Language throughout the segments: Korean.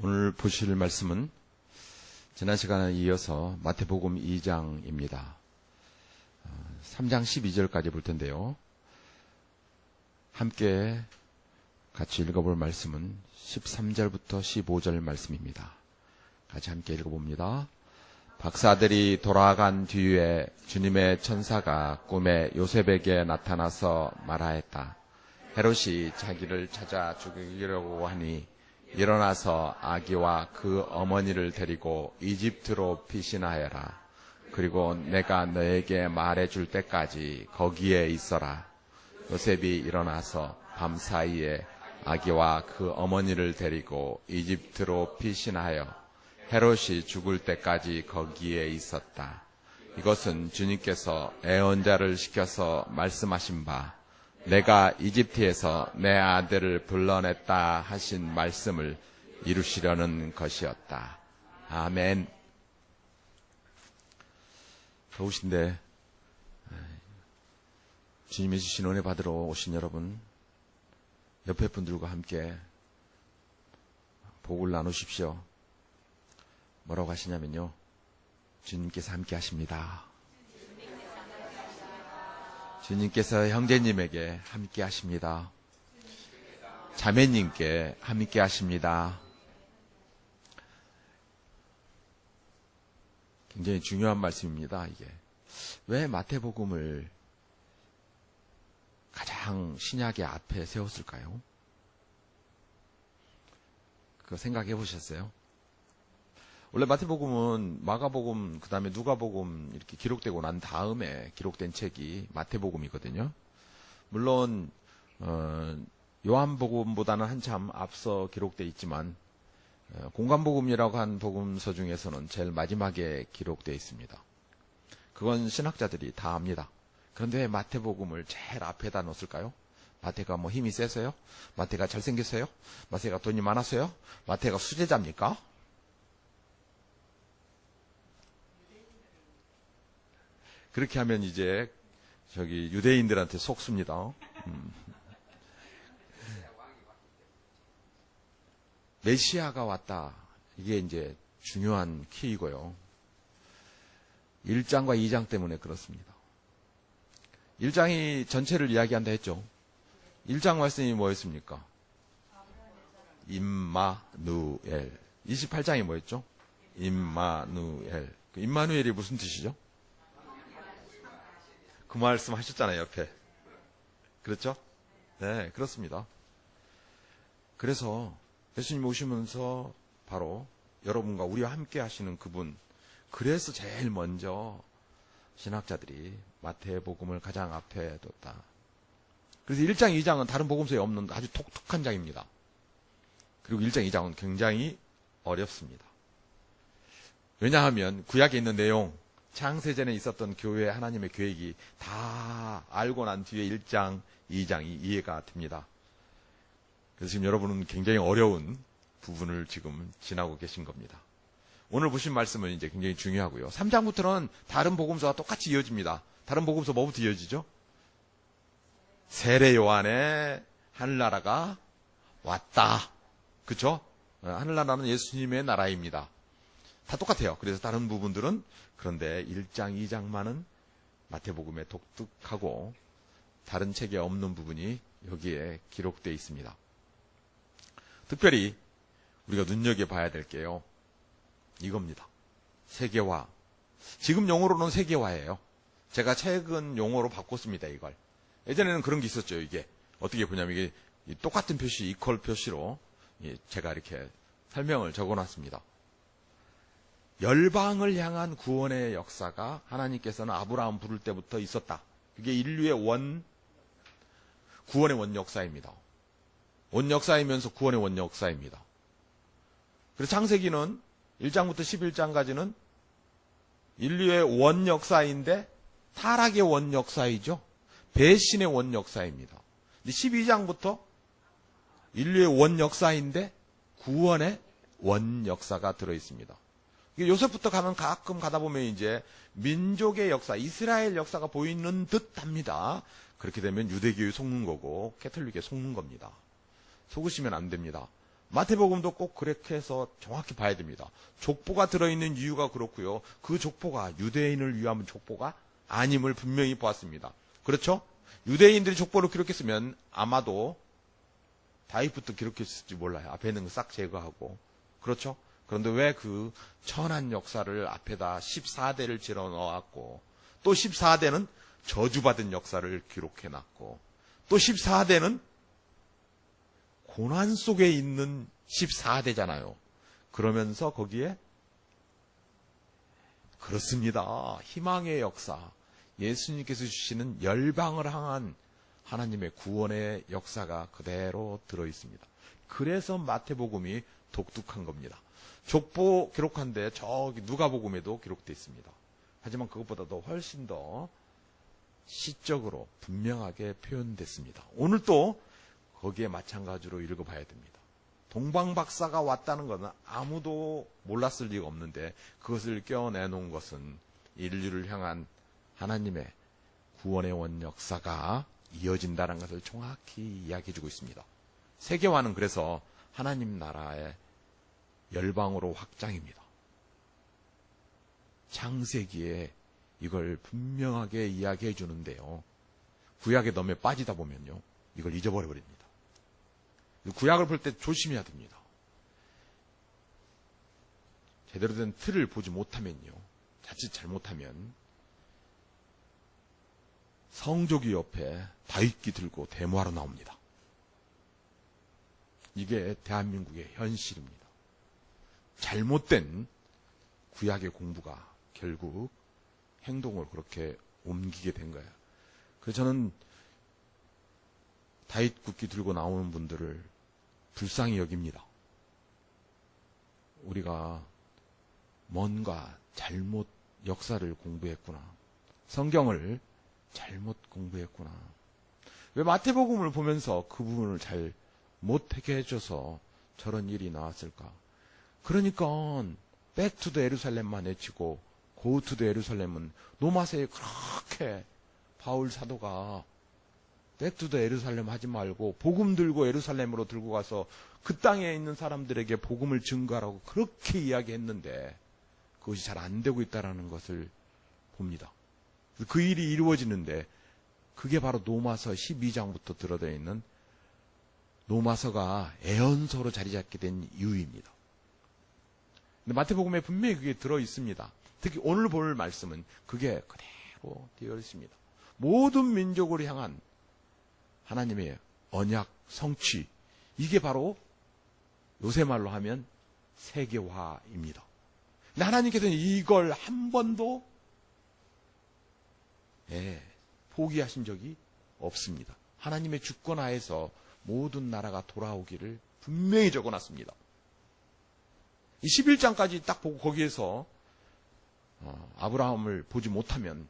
오늘 보실 말씀은 지난 시간에 이어서 마태복음 2장입니다. 3장 12절까지 볼 텐데요. 함께 같이 읽어볼 말씀은 13절부터 15절 말씀입니다. 같이 함께 읽어봅니다. 박사들이 돌아간 뒤에 주님의 천사가 꿈에 요셉에게 나타나서 말하였다. 헤롯이 자기를 찾아 죽이려고 하니 일어나서 아기와 그 어머니를 데리고 이집트로 피신하여라. 그리고 내가 너에게 말해줄 때까지 거기에 있어라. 요셉이 일어나서 밤사이에 아기와 그 어머니를 데리고 이집트로 피신하여 헤롯이 죽을 때까지 거기에 있었다. 이것은 주님께서 애언자를 시켜서 말씀하신 바 내가 이집트에서 내 아들을 불러냈다 하신 말씀을 이루시려는 것이었다. 아멘. 더우신데 주님이 주신 은혜 받으러 오신 여러분, 옆에 분들과 함께 복을 나누십시오. 뭐라고 하시냐면요, 주님께서 함께 하십니다. 주님께서 형제님에게 함께 하십니다. 자매님께 함께 하십니다. 굉장히 중요한 말씀입니다. 이게 왜 마태복음을 가장 신약의 앞에 세웠을까요? 그거 생각해 보셨어요? 원래 마태복음은 마가복음, 그 다음에 누가복음 이렇게 기록되고 난 다음에 기록된 책이 마태복음이거든요. 물론 요한복음보다는 한참 앞서 기록되어 있지만 공관복음이라고 한 복음서 중에서는 제일 마지막에 기록되어 있습니다. 그건 신학자들이 다 압니다. 그런데 왜 마태복음을 제일 앞에다 놓을까요? 마태가 뭐 힘이 세서요? 마태가 잘생겼어요? 마태가 돈이 많았어요? 마태가 수제자입니까? 그렇게 하면 이제 유대인들한테 속습니다. 메시아가 왔다. 이게 이제 중요한 키이고요. 1장과 2장 때문에 그렇습니다. 1장이 전체를 이야기한다 했죠. 1장 말씀이 뭐였습니까? 임마누엘. 28장이 뭐였죠? 임마누엘. 임마누엘이 무슨 뜻이죠? 그 말씀 하셨잖아요, 옆에. 그렇죠? 네, 그렇습니다. 그래서 예수님 오시면서 바로 여러분과 우리와 함께 하시는 그분, 그래서 제일 먼저 신학자들이 마태복음을 가장 앞에 뒀다. 그래서 1장, 2장은 다른 복음서에 없는 아주 독특한 장입니다. 그리고 1장, 2장은 굉장히 어렵습니다. 왜냐하면 구약에 있는 내용, 창세전에 있었던 교회 하나님의 계획이 다 알고 난 뒤에 1장, 2장이 이해가 됩니다. 그래서 지금 여러분은 굉장히 어려운 부분을 지금 지나고 계신 겁니다. 오늘 보신 말씀은 이제 굉장히 중요하고요. 3장부터는 다른 복음서와 똑같이 이어집니다. 다른 복음서 뭐부터 이어지죠? 세례 요한의 하늘나라가 왔다. 그렇죠? 하늘나라는 예수님의 나라입니다. 다 똑같아요. 그래서 다른 부분들은, 그런데 1장, 2장만은 마태복음에 독특하고 다른 책에 없는 부분이 여기에 기록되어 있습니다. 특별히 우리가 눈여겨봐야 될 게요, 이겁니다. 세계화. 지금 용어로는 세계화예요. 제가 최근 용어로 바꿨습니다, 이걸. 예전에는 그런 게 있었죠. 이게 어떻게 보냐면 이게 똑같은 표시, 이퀄 표시로 제가 이렇게 설명을 적어놨습니다. 열방을 향한 구원의 역사가 하나님께서는 아브라함 부를 때부터 있었다. 그게 인류의 구원의 원 역사입니다. 원 역사이면서 구원의 원 역사입니다. 그래서 창세기는 1장부터 11장까지는 인류의 원 역사인데 타락의 원 역사이죠. 배신의 원 역사입니다. 근데 12장부터 인류의 원 역사인데 구원의 원 역사가 들어있습니다. 요셉부터 가면 가끔 가다 보면 이제 민족의 역사, 이스라엘 역사가 보이는 듯 합니다. 그렇게 되면 유대교에 속는 거고 캐톨릭에 속는 겁니다. 속으시면 안 됩니다. 마태복음도 꼭 그렇게 해서 정확히 봐야 됩니다. 족보가 들어있는 이유가 그렇고요. 그 족보가 유대인을 위한 족보가 아님을 분명히 보았습니다. 그렇죠? 유대인들이 족보를 기록했으면 아마도 다윗부터 기록했을지 몰라요. 앞에 있는 거 싹 제거하고. 그렇죠? 그런데 왜 그 천한 역사를 앞에다 14대를 질러 넣어왔고, 또 14대는 저주받은 역사를 기록해놨고, 또 14대는 고난 속에 있는 14대잖아요. 그러면서 거기에 그렇습니다. 희망의 역사, 예수님께서 주시는 열방을 향한 하나님의 구원의 역사가 그대로 들어있습니다. 그래서 마태복음이 독특한 겁니다. 족보 기록한데 저기 누가복음에도 기록되어 있습니다. 하지만 그것보다도 훨씬 더 시적으로 분명하게 표현됐습니다. 오늘 또 거기에 마찬가지로 읽어봐야 됩니다. 동방박사가 왔다는 것은 아무도 몰랐을 리가 없는데 그것을 껴내놓은 것은 인류를 향한 하나님의 구원의 원 역사가 이어진다는 것을 정확히 이야기해주고 있습니다. 세계화는 그래서 하나님 나라의 열방으로 확장입니다. 창세기에 이걸 분명하게 이야기해 주는데요. 구약의 넘에 빠지다 보면요, 이걸 잊어버려 버립니다. 구약을 볼 때 조심해야 됩니다. 제대로 된 틀을 보지 못하면요, 자칫 잘못하면 성조기 옆에 다윗기 들고 데모하러 나옵니다. 이게 대한민국의 현실입니다. 잘못된 구약의 공부가 결국 행동을 그렇게 옮기게 된 거예요. 그래서 저는 다윗 국기 들고 나오는 분들을 불쌍히 여깁니다. 우리가 뭔가 잘못 역사를 공부했구나. 성경을 잘못 공부했구나. 왜 마태복음을 보면서 그 부분을 잘 못하게 해줘서 저런 일이 나왔을까? 그러니까 Back to the 예루살렘만 외치고 Go to the 예루살렘은 노마세에 그렇게 바울 사도가 Back to the 예루살렘 하지 말고 복음 들고 예루살렘으로 들고 가서 그 땅에 있는 사람들에게 복음을 증거하라고 그렇게 이야기했는데 그것이 잘 안 되고 있다는 것을 봅니다. 그 일이 이루어지는데 그게 바로 노마서 12장부터 들어져 있는 노마서가 애언서로 자리 잡게 된 이유입니다. 근데 마태복음에 분명히 그게 들어 있습니다. 특히 오늘 볼 말씀은 그게 그대로 되어 있습니다. 모든 민족을 향한 하나님의 언약, 성취, 이게 바로 요새 말로 하면 세계화입니다. 근데 하나님께서는 이걸 한 번도 포기하신 적이 없습니다. 하나님의 주권 하에서 모든 나라가 돌아오기를 분명히 적어놨습니다. 이 11장까지 딱 보고 거기에서 아브라함을 보지 못하면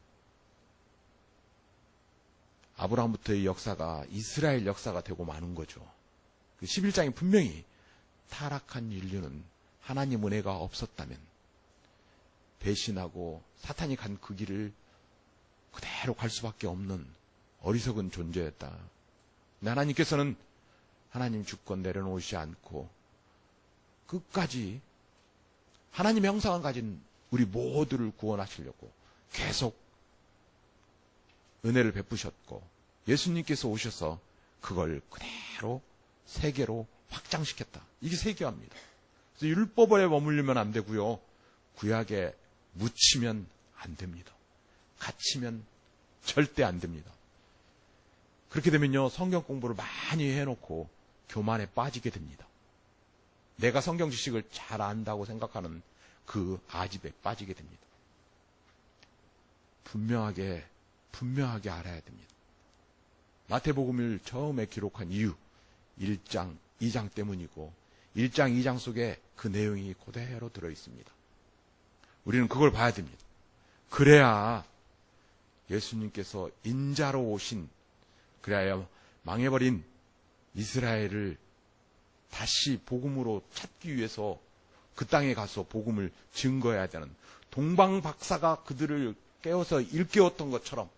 아브라함부터의 역사가 이스라엘 역사가 되고 마는 거죠. 그 11장이 분명히 타락한 인류는 하나님 은혜가 없었다면 배신하고 사탄이 간 그 길을 그대로 갈 수밖에 없는 어리석은 존재였다. 근데 하나님께서는 하나님 주권 내려놓으시지 않고 끝까지 하나님의 형상을 가진 우리 모두를 구원하시려고 계속 은혜를 베푸셨고 예수님께서 오셔서 그걸 그대로 세계로 확장시켰다. 이게 세계화입니다. 그래서 율법에 머물리면 안 되고요. 구약에 묻히면 안 됩니다. 갇히면 절대 안 됩니다. 그렇게 되면요, 성경 공부를 많이 해놓고 교만에 빠지게 됩니다. 내가 성경 지식을 잘 안다고 생각하는 그 아집에 빠지게 됩니다. 분명하게 알아야 됩니다. 마태복음을 처음에 기록한 이유, 1장, 2장 때문이고 1장, 2장 속에 그 내용이 그대로 들어있습니다. 우리는 그걸 봐야 됩니다. 그래야 예수님께서 인자로 오신, 그래야 망해버린 이스라엘을 다시 복음으로 찾기 위해서 그 땅에 가서 복음을 증거해야 되는, 동방박사가 그들을 깨워서 일깨웠던 것처럼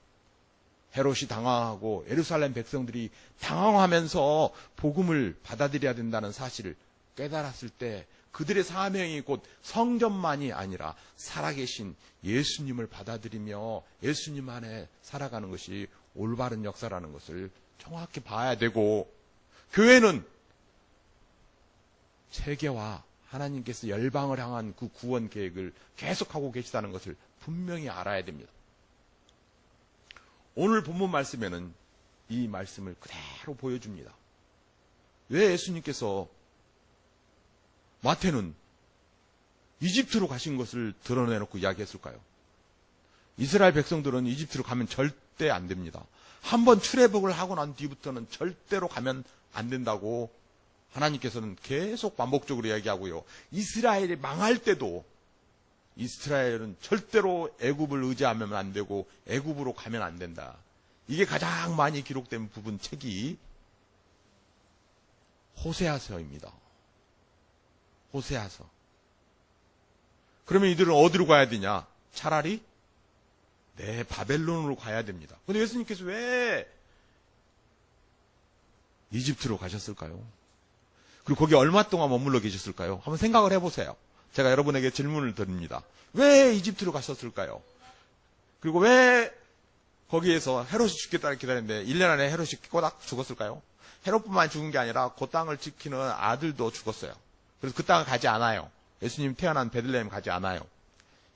헤롯이 당황하고 예루살렘 백성들이 당황하면서 복음을 받아들여야 된다는 사실을 깨달았을 때 그들의 사명이 곧 성전만이 아니라 살아계신 예수님을 받아들이며 예수님 안에 살아가는 것이 올바른 역사라는 것을 정확히 봐야 되고, 교회는 세계와 하나님께서 열방을 향한 그 구원 계획을 계속하고 계시다는 것을 분명히 알아야 됩니다. 오늘 본문 말씀에는 이 말씀을 그대로 보여줍니다. 왜 예수님께서 마태는 이집트로 가신 것을 드러내놓고 이야기했을까요? 이스라엘 백성들은 이집트로 가면 절대 안 됩니다. 한번 출애굽을 하고 난 뒤부터는 절대로 가면 안 된다고 하나님께서는 계속 반복적으로 이야기하고요. 이스라엘이 망할 때도 이스라엘은 절대로 애굽을 의지하면 안 되고 애굽으로 가면 안 된다. 이게 가장 많이 기록된 부분 책이 호세아서입니다. 호세아서. 그러면 이들은 어디로 가야 되냐? 차라리 바벨론으로 가야 됩니다. 근데 예수님께서 왜 이집트로 가셨을까요? 그리고 거기 얼마 동안 머물러 계셨을까요? 한번 생각을 해보세요. 제가 여러분에게 질문을 드립니다. 왜 이집트로 가셨을까요? 그리고 왜 거기에서 헤롯이 죽겠다고 기다렸는데 1년 안에 헤롯이 꼬닥 죽었을까요? 헤롯뿐만 죽은 게 아니라 그 땅을 지키는 아들도 죽었어요. 그래서 그 땅을 가지 않아요. 예수님 태어난 베들레헴 가지 않아요.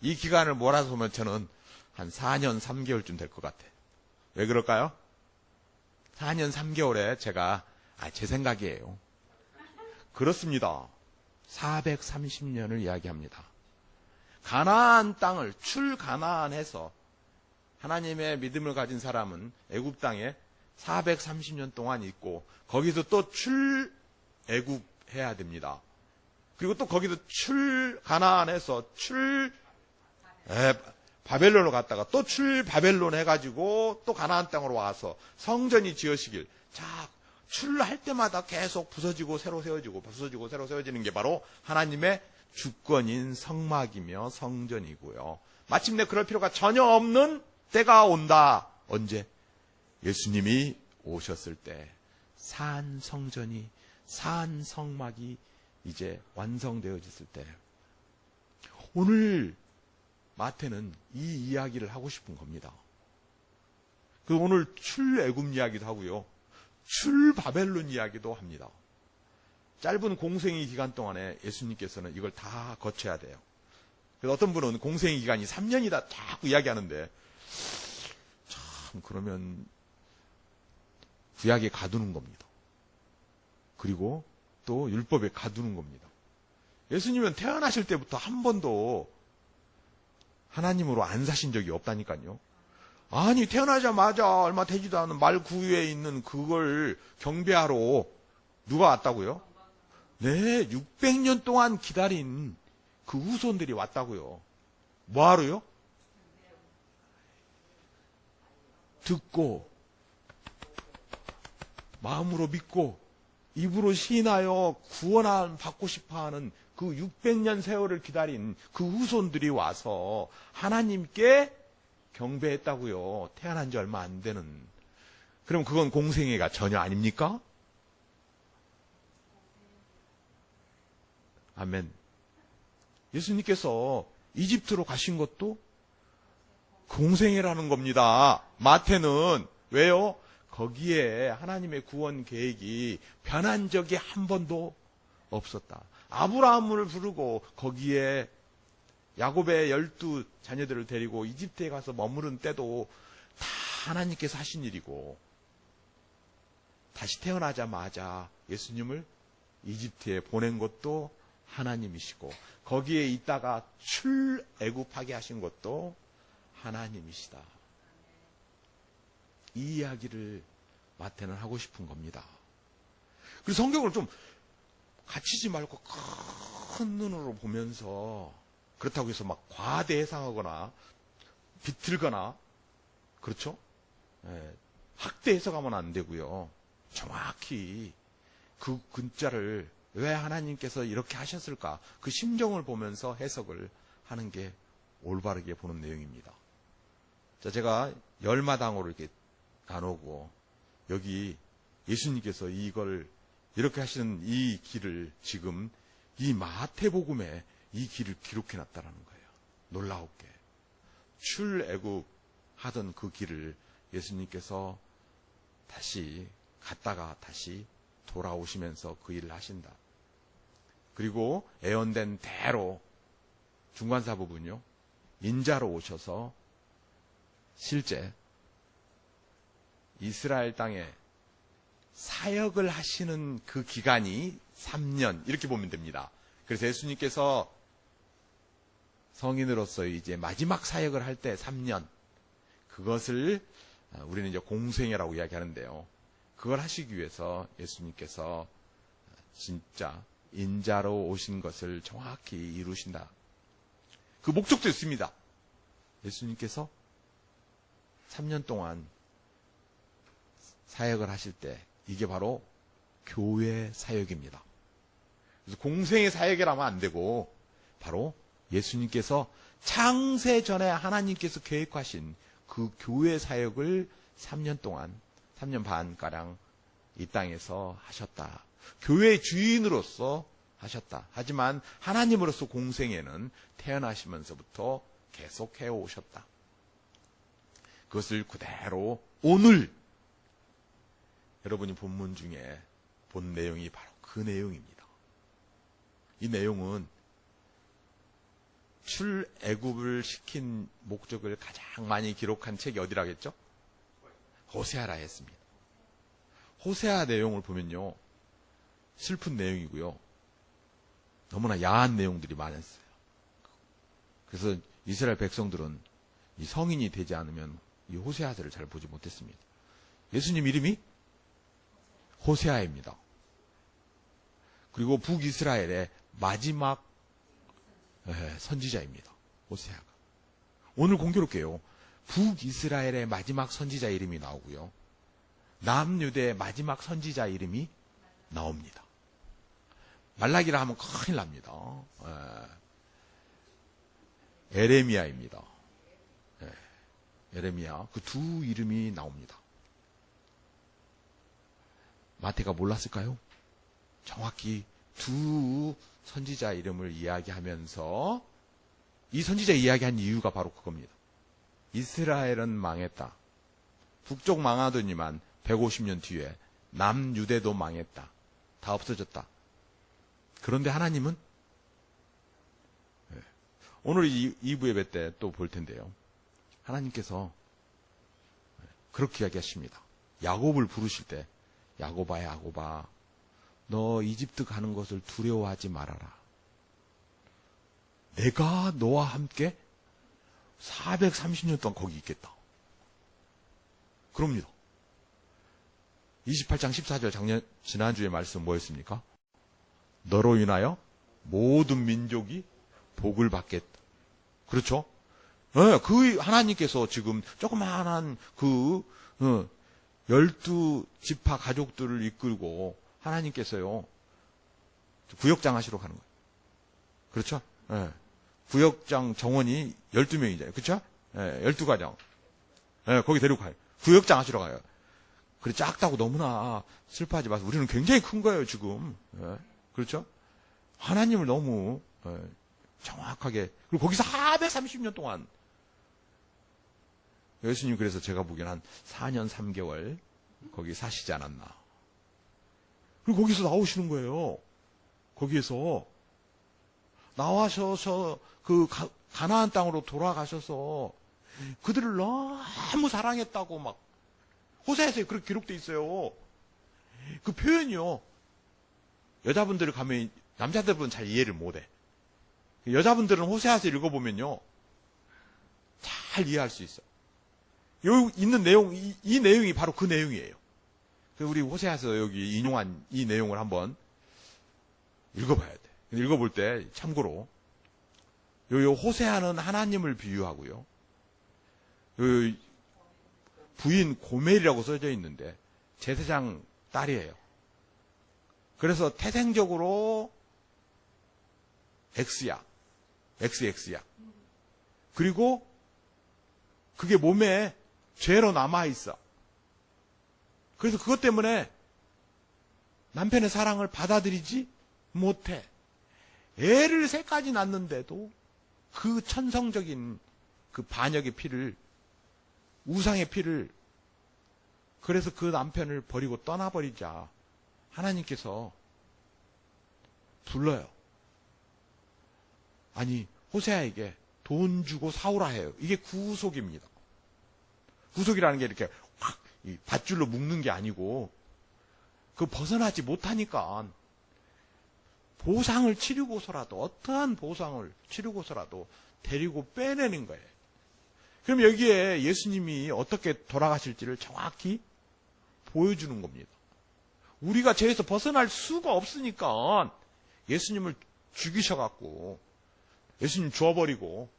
이 기간을 몰아서 보면 저는 한 4년 3개월쯤 될 것 같아요. 왜 그럴까요? 4년 3개월에 제가 제 생각이에요. 그렇습니다. 430년을 이야기합니다. 가나안 땅을 출가나안해서 하나님의 믿음을 가진 사람은 애굽 땅에 430년 동안 있고 거기서 또 출애굽해야 됩니다. 그리고 또 거기서 출가나안해서 바벨론으로 갔다가 또 출바벨론 해가지고 또 가나안 땅으로 와서 성전이 지어지길. 자, 출할 때마다 계속 부서지고 새로 세워지고 부서지고 새로 세워지는 게 바로 하나님의 주권인 성막이며 성전이고요. 마침내 그럴 필요가 전혀 없는 때가 온다. 언제? 예수님이 오셨을 때 산 성전이, 산 성막이 이제 완성되어졌을 때. 오늘 마태는 이 이야기를 하고 싶은 겁니다. 오늘 출애굽 이야기도 하고요. 출바벨론 이야기도 합니다. 짧은 공생의 기간 동안에 예수님께서는 이걸 다 거쳐야 돼요. 그래서 어떤 분은 공생의 기간이 3년이다 자꾸 이야기하는데, 참 그러면 구약에 가두는 겁니다. 그리고 또 율법에 가두는 겁니다. 예수님은 태어나실 때부터 한 번도 하나님으로 안 사신 적이 없다니까요. 아니, 태어나자마자 얼마 되지도 않은 말 구유에 있는 그걸 경배하러 누가 왔다고요? 네, 600년 동안 기다린 그 후손들이 왔다고요. 뭐하러요? 듣고 마음으로 믿고 입으로 시인하여 구원 받고 싶어하는 그 600년 세월을 기다린 그 후손들이 와서 하나님께 경배했다고요. 태어난 지 얼마 안 되는. 그럼 그건 공생애가 전혀 아닙니까? 아멘. 예수님께서 이집트로 가신 것도 공생애라는 겁니다. 마태는 왜요? 거기에 하나님의 구원 계획이 변한 적이 한 번도 없었다. 아브라함을 부르고 거기에 야곱의 12 자녀들을 데리고 이집트에 가서 머무른 때도 다 하나님께서 하신 일이고, 다시 태어나자마자 예수님을 이집트에 보낸 것도 하나님이시고, 거기에 있다가 출애굽하게 하신 것도 하나님이시다. 이 이야기를 마태는 하고 싶은 겁니다. 그래서 성경을 좀 갇히지 말고 큰 눈으로 보면서, 그렇다고 해서 막 과대 해석하거나 비틀거나, 그렇죠? 학대 해석하면 안 되고요. 정확히 그 글자를 왜 하나님께서 이렇게 하셨을까, 그 심정을 보면서 해석을 하는 게 올바르게 보는 내용입니다. 자, 제가 10마당으로 이렇게 나누고, 여기 예수님께서 이걸 이렇게 하시는 이 길을 지금 이 마태복음에 이 길을 기록해놨다라는 거예요. 놀라웠게. 출애굽 하던 그 길을 예수님께서 다시 갔다가 다시 돌아오시면서 그 일을 하신다. 그리고 예언된 대로 중간사 부분요, 인자로 오셔서 실제 이스라엘 땅에 사역을 하시는 그 기간이 3년 이렇게 보면 됩니다. 그래서 예수님께서 성인으로서 이제 마지막 사역을 할 때 3년, 그것을 우리는 이제 공생애라고 이야기하는데요. 그걸 하시기 위해서 예수님께서 진짜 인자로 오신 것을 정확히 이루신다. 그 목적도 있습니다. 예수님께서 3년 동안 사역을 하실 때 이게 바로 교회 사역입니다. 그래서 공생의 사역이라면 안 되고 바로 예수님께서 창세 전에 하나님께서 계획하신 그 교회 사역을 3년 동안, 3년 반가량 이 땅에서 하셨다. 교회의 주인으로서 하셨다. 하지만 하나님으로서 공생애는 태어나시면서부터 계속해 오셨다. 그것을 그대로 오늘 여러분이 본문 중에 본 내용이 바로 그 내용입니다. 이 내용은 출애굽을 시킨 목적을 가장 많이 기록한 책이 어디라겠죠? 호세아라 했습니다. 호세아 내용을 보면요, 슬픈 내용이고요, 너무나 야한 내용들이 많았어요. 그래서 이스라엘 백성들은 이 성인이 되지 않으면 이 호세아서를 잘 보지 못했습니다. 예수님 이름이 호세아입니다. 그리고 북이스라엘의 마지막 선지자입니다. 호세아가. 오늘 공교롭게요, 북이스라엘의 마지막 선지자 이름이 나오고요, 남유대의 마지막 선지자 이름이 나옵니다. 말라기라 하면 큰일 납니다. 에레미야입니다. 에레미야. 그 두 이름이 나옵니다. 마태가 몰랐을까요? 정확히 두 선지자 이름을 이야기하면서 이 선지자 이야기한 이유가 바로 그겁니다. 이스라엘은 망했다. 북쪽 망하더니만 150년 뒤에 남유대도 망했다. 다 없어졌다. 그런데 하나님은 오늘 2부 예배 때 또 볼 텐데요, 하나님께서 그렇게 이야기하십니다. 야곱을 부르실 때, 야곱아 야곱아 너 이집트 가는 것을 두려워하지 말아라. 내가 너와 함께 430년 동안 거기 있겠다. 그럽니다. 28장 14절 지난주에 말씀 뭐였습니까? 너로 인하여 모든 민족이 복을 받겠다. 그렇죠? 네, 그 하나님께서 지금 조그마한 12지파 가족들을 이끌고 하나님께서요, 구역장 하시러 가는 거예요. 그렇죠? 네. 구역장 정원이 12명이잖아요. 그렇죠? 네, 12가정. 네, 거기 데리고 가요. 구역장 하시러 가요. 그래, 작다고 너무나 슬퍼하지 마세요. 우리는 굉장히 큰 거예요, 지금. 네. 그렇죠? 하나님을 너무 정확하게, 그리고 거기서 430년 동안 예수님, 그래서 제가 보기엔 한 4년 3개월 거기 사시지 않았나. 그리고 거기서 나오시는 거예요. 거기에서 나와셔서 그 가나안 땅으로 돌아가셔서 그들을 너무 사랑했다고 막 호세아서에 그렇게 기록돼 있어요. 그 표현이요, 여자분들을 가면 남자들은 잘 이해를 못해. 여자분들은 호세아서 읽어보면요, 잘 이해할 수 있어요. 여기 있는 내용, 이 내용이 바로 그 내용이에요. 우리 호세아서 여기 인용한 이 내용을 한번 읽어봐야 돼. 읽어볼 때 참고로 요 호세아는 하나님을 비유하고요, 요 부인 고멜이라고 써져 있는데 제사장 딸이에요. 그래서 태생적으로 X야. XX야. 그리고 그게 몸에 죄로 남아있어. 그래서 그것 때문에 남편의 사랑을 받아들이지 못해. 애를 셋까지 낳는데도 그 천성적인 그 반역의 피를, 우상의 피를, 그래서 그 남편을 버리고 떠나버리자 하나님께서 불러요. 아니, 호세아에게 돈 주고 사오라 해요. 이게 구속입니다. 구속이라는 게 이렇게 확 밧줄로 묶는 게 아니고, 그 벗어나지 못하니까 보상을 치르고서라도, 어떠한 보상을 치르고서라도 데리고 빼내는 거예요. 그럼 여기에 예수님이 어떻게 돌아가실지를 정확히 보여주는 겁니다. 우리가 죄에서 벗어날 수가 없으니까 예수님을 죽이셔갖고, 예수님 죽어버리고,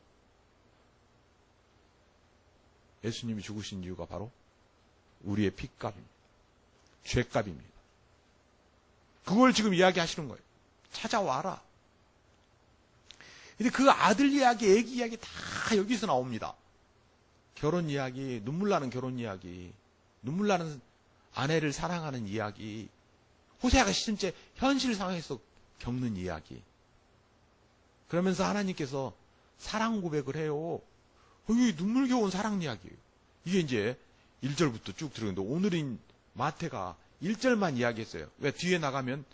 예수님이 죽으신 이유가 바로 우리의 핏값입니다. 죄값입니다. 그걸 지금 이야기하시는 거예요. 찾아와라. 근데 그 아들 이야기, 애기 이야기 다 여기서 나옵니다. 결혼 이야기, 눈물 나는 결혼 이야기, 눈물 나는 아내를 사랑하는 이야기, 호세아가 실제 현실 상황에서 겪는 이야기. 그러면서 하나님께서 사랑 고백을 해요. 이게 눈물겨운 사랑 이야기예요. 이게 이제 1절부터 쭉 들어오는데, 오늘은 마태가 1절만 이야기했어요. 왜? 뒤에 나가면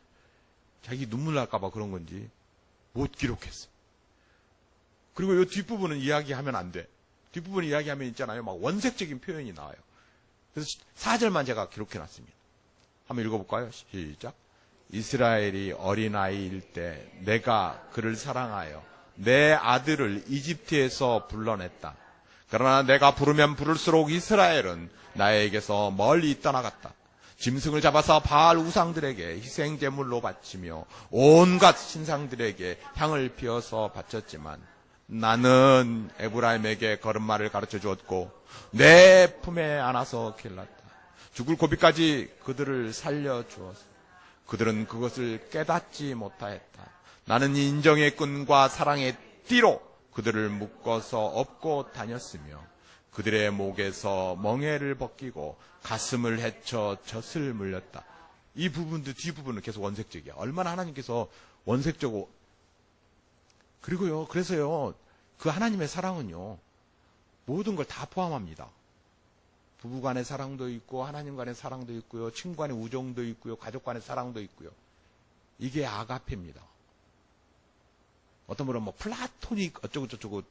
자기 눈물 날까봐 그런 건지 못 기록했어. 그리고 이 뒷부분은 이야기하면 안 돼. 뒷부분 이야기하면 있잖아요. 막 원색적인 표현이 나와요. 그래서 4절만 제가 기록해놨습니다. 한번 읽어볼까요? 시작. 이스라엘이 어린아이일 때 내가 그를 사랑하여 내 아들을 이집트에서 불러냈다. 그러나 내가 부르면 부를수록 이스라엘은 나에게서 멀리 떠나갔다. 짐승을 잡아서 바알 우상들에게 희생제물로 바치며 온갖 신상들에게 향을 피워서 바쳤지만 나는 에브라임에게 걸음마를 가르쳐 주었고 내 품에 안아서 길렀다. 죽을 고비까지 그들을 살려주었어. 그들은 그것을 깨닫지 못하였다. 나는 인정의 끈과 사랑의 띠로 그들을 묶어서 업고 다녔으며 그들의 목에서 멍에를 벗기고 가슴을 헤쳐 젖을 물렸다. 이 부분도 뒷부분은 계속 원색적이야. 얼마나 하나님께서 원색적이고, 그리고요, 그래서요, 그 하나님의 사랑은요, 모든 걸 다 포함합니다. 부부 간의 사랑도 있고, 하나님 간의 사랑도 있고요, 친구 간의 우정도 있고요, 가족 간의 사랑도 있고요. 이게 아가페입니다. 어떤 분은 뭐 플라토닉 어쩌고저쩌고,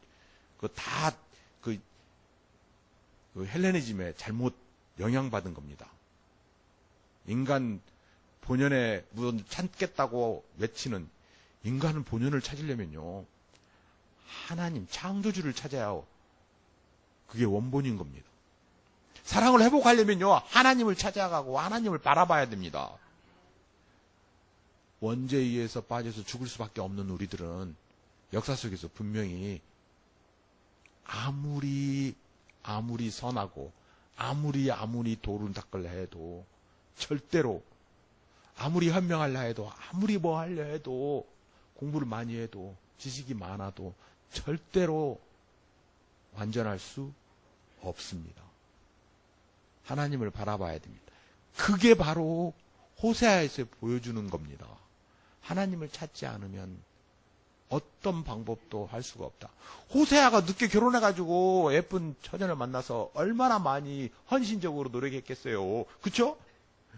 그 헬레니즘에 잘못 영향받은 겁니다. 인간 본연의 무슨 찾겠다고 외치는, 인간은 본연을 찾으려면요, 하나님 창조주를 찾아야 그게 원본인 겁니다. 사랑을 회복하려면요, 하나님을 찾아가고 하나님을 바라봐야 됩니다. 원죄에 의해서 빠져서 죽을 수밖에 없는 우리들은 역사 속에서 분명히 아무리 선하고 아무리 도른 닦으려 해도 절대로, 아무리 현명하려 해도, 아무리 뭐 하려 해도, 공부를 많이 해도, 지식이 많아도 절대로 완전할 수 없습니다. 하나님을 바라봐야 됩니다. 그게 바로 호세아에서 보여주는 겁니다. 하나님을 찾지 않으면 어떤 방법도 할 수가 없다. 호세아가 늦게 결혼해가지고 예쁜 처녀를 만나서 얼마나 많이 헌신적으로 노력했겠어요. 그쵸?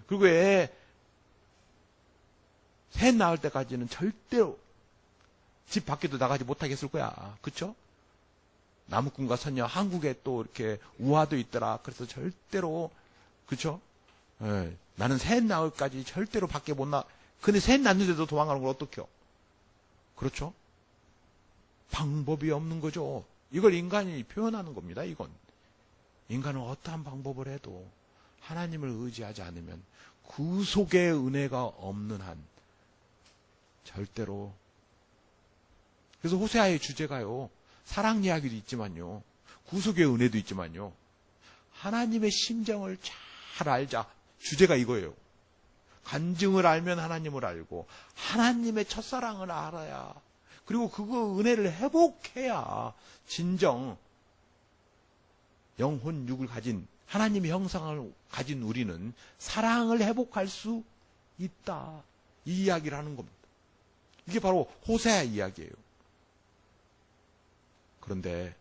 그리고 셋 낳을 때까지는 절대로 집 밖에도 나가지 못하게 했을 거야. 그쵸? 나무꾼과 선녀, 한국에 또 이렇게 우화도 있더라. 그래서 절대로, 그쵸? 예, 나는 셋 낳을까지 절대로 밖에 못 근데 셋 낳는데도 도망가는 걸 어떡해요? 그렇죠? 방법이 없는 거죠. 이걸 인간이 표현하는 겁니다, 이건. 인간은 어떠한 방법을 해도 하나님을 의지하지 않으면 구속의 은혜가 없는 한 절대로. 그래서 호세아의 주제가요, 사랑 이야기도 있지만요, 구속의 은혜도 있지만요, 하나님의 심정을 잘 알자. 주제가 이거예요. 간증을 알면 하나님을 알고, 하나님의 첫사랑을 알아야, 그리고 그거 은혜를 회복해야 진정 영혼 육을 가진, 하나님의 형상을 가진 우리는 사랑을 회복할 수 있다. 이 이야기를 하는 겁니다. 이게 바로 호세아 이야기예요. 그런데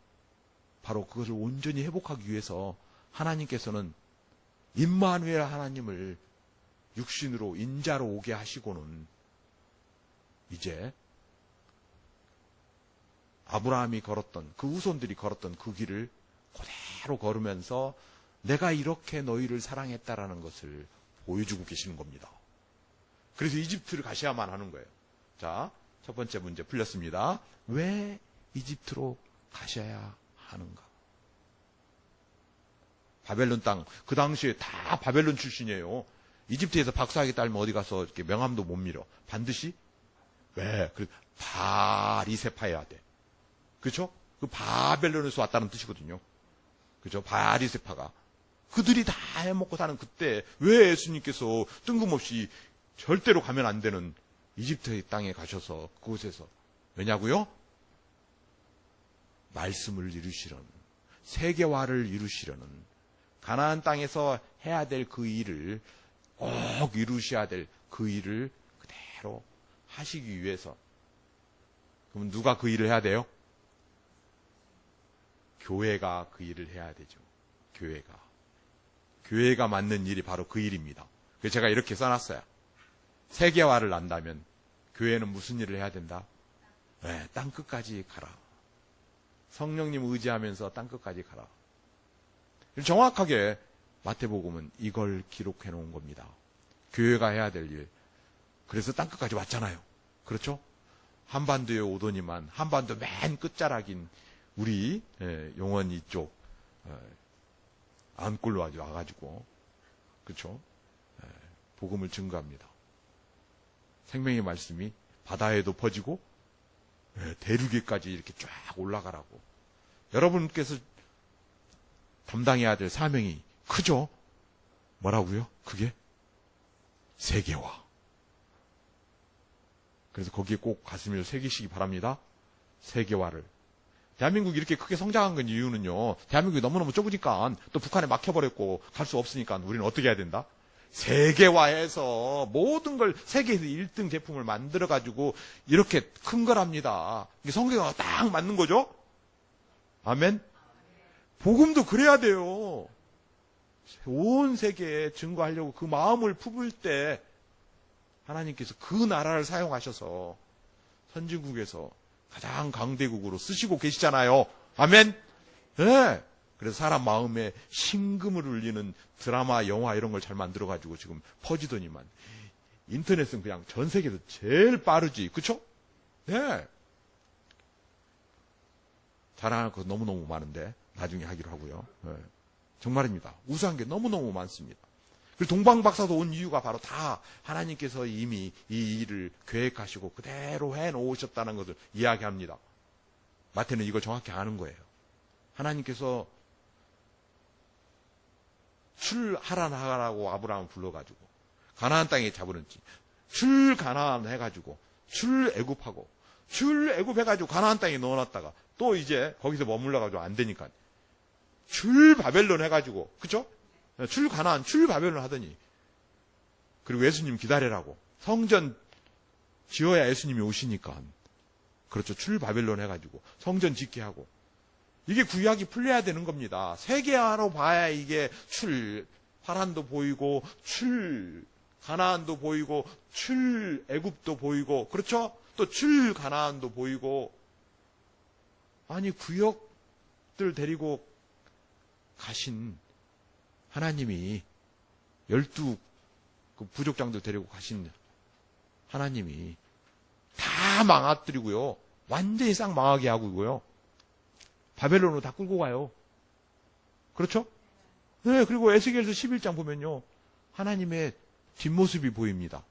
바로 그것을 온전히 회복하기 위해서 하나님께서는 임마누엘 하나님을 육신으로 인자로 오게 하시고는 이제 아브라함이 걸었던 그 후손들이 걸었던 그 길을 그대로 걸으면서 내가 이렇게 너희를 사랑했다라는 것을 보여주고 계시는 겁니다. 그래서 이집트를 가셔야만 하는 거예요. 자, 첫 번째 문제 풀렸습니다. 왜 이집트로 가셔야 하는가? 바벨론 땅, 그 당시에 다 바벨론 출신이에요. 이집트에서 박사학위 딸면 어디 가서 이렇게 명함도 못 밀어. 반드시 왜? 바리세파해야 돼. 그렇죠? 그 바벨론에서 왔다는 뜻이거든요. 그렇죠? 바리세파가 그들이 다 해먹고 사는 그때 왜 예수님께서 뜬금없이 절대로 가면 안 되는 이집트의 땅에 가셔서 그곳에서 왜냐고요? 말씀을 이루시려는 세계화를 이루시려는 가나안 땅에서 해야 될 그 일을 꼭 이루셔야 될 그 일을 그대로 하시기 위해서. 그럼 누가 그 일을 해야 돼요? 교회가 그 일을 해야 되죠. 교회가 맡는 일이 바로 그 일입니다. 그래서 제가 이렇게 써놨어요. 세계화를 난다면 교회는 무슨 일을 해야 된다? 네, 땅끝까지 가라. 성령님 의지하면서 땅끝까지 가라. 정확하게 마태복음은 이걸 기록해 놓은 겁니다. 교회가 해야 될 일. 그래서 땅끝까지 왔잖아요. 그렇죠? 한반도에 오더니만 한반도 맨 끝자락인 우리 용원 이쪽 안골로 와가지고 그렇죠? 복음을 증거합니다. 생명의 말씀이 바다에도 퍼지고 대륙에까지 이렇게 쫙 올라가라고. 여러분께서 담당해야 될 사명이 크죠? 뭐라고요? 그게 세계화. 그래서 거기에 꼭 가슴을 새기시기 바랍니다. 세계화를. 대한민국이 이렇게 크게 성장한 건 이유는요. 대한민국이 너무너무 좁으니까 또 북한에 막혀버렸고 갈 수 없으니까 우리는 어떻게 해야 된다? 세계화해서 모든 걸 세계에서 1등 제품을 만들어가지고 이렇게 큰 거랍니다. 이게 성경과 딱 맞는 거죠? 아멘? 복음도 그래야 돼요. 온 세계에 증거하려고 그 마음을 품을 때 하나님께서 그 나라를 사용하셔서 선진국에서 가장 강대국으로 쓰시고 계시잖아요. 아멘? 네. 그래서 사람 마음에 심금을 울리는 드라마, 영화 이런 걸 잘 만들어가지고 지금 퍼지더니만 인터넷은 그냥 전 세계에서 제일 빠르지. 그쵸? 네. 자랑할 거 너무너무 많은데 나중에 하기로 하고요. 네. 정말입니다. 우수한 게 너무너무 많습니다. 그리고 동방박사도 온 이유가 바로 다 하나님께서 이미 이 일을 계획하시고 그대로 해놓으셨다는 것을 이야기합니다. 마태는 이걸 정확히 아는 거예요. 하나님께서 출하란하라고 아브라함을 불러가지고 가나안 땅에 잡으는지 출가나안 해가지고 출애굽하고 출애굽해가지고 가나안 땅에 넣어놨다가 또 이제 거기서 머물러가지고 안 되니까 출바벨론 해가지고 그쵸? 출가나안 출바벨론 하더니 그리고 예수님 기다리라고 성전 지어야 예수님이 오시니까 그렇죠. 출바벨론 해가지고 성전 짓게 하고 이게 구약이 풀려야 되는 겁니다. 세계화로 봐야 이게 파란도 보이고 가나안도 보이고 애굽도 보이고 그렇죠? 또 가나안도 보이고 아니 구역들 데리고 가신 하나님이 12 그 부족장들 데리고 가신 하나님이 다 망가뜨리고요. 완전히 싹 망하게 하고요. 바벨론으로 다 끌고 가요. 그렇죠? 네, 그리고 에스겔서 11장 보면요. 하나님의 뒷모습이 보입니다.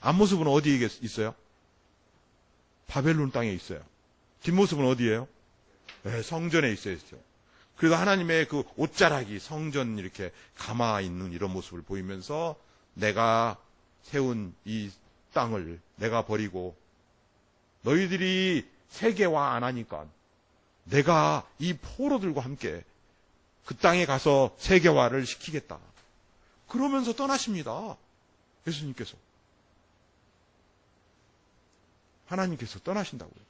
앞모습은 어디에 있어요? 바벨론 땅에 있어요. 뒷모습은 어디예요? 네, 성전에 있어요. 그래서 하나님의 그 옷자락이 성전 이렇게 감아 있는 이런 모습을 보이면서 내가 세운 이 땅을 내가 버리고 너희들이 세계화 안 하니까 내가 이 포로들과 함께 그 땅에 가서 세계화를 시키겠다. 그러면서 떠나십니다. 예수님께서. 하나님께서 떠나신다고요.